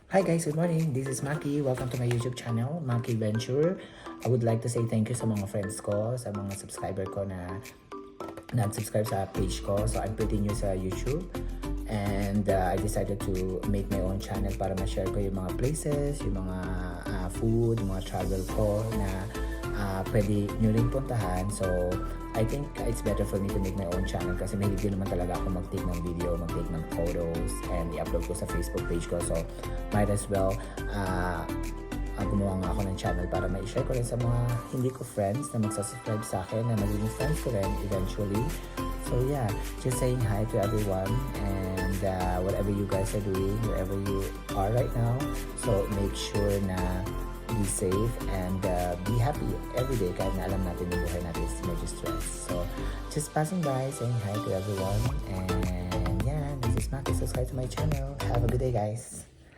Hi guys, good morning. This is Maki. Welcome to my YouTube channel, Maki Venture. I would like to say thank you sa mga friends ko, sa mga subscriber ko na nag-subscribe sa page ko. So I'm pretty new sa YouTube. And I decided to make my own channel para ma-share ko yung mga places, yung mga food, mga travel ko na pwede nyo rin puntahan. So I think it's better for me to make my own channel kasi mahilig din naman talaga ako mag-take ng video, mag-take ng photos, and i-upload ko sa Facebook page ko. So might as well gumawa nga ako ng channel para ma-share ko rin sa mga hindi ko friends na magsasubscribe sa akin na magiging friends ko rin eventually. So yeah, just saying hi to everyone, and whatever you guys are doing, wherever you are right now, so make sure na be safe and be happy every day kahit na alam natin yung buhay natin is medyo stress. So just passing by, saying hi to everyone, and yeah, this is Maki. Subscribe to my channel. Have a good day, guys.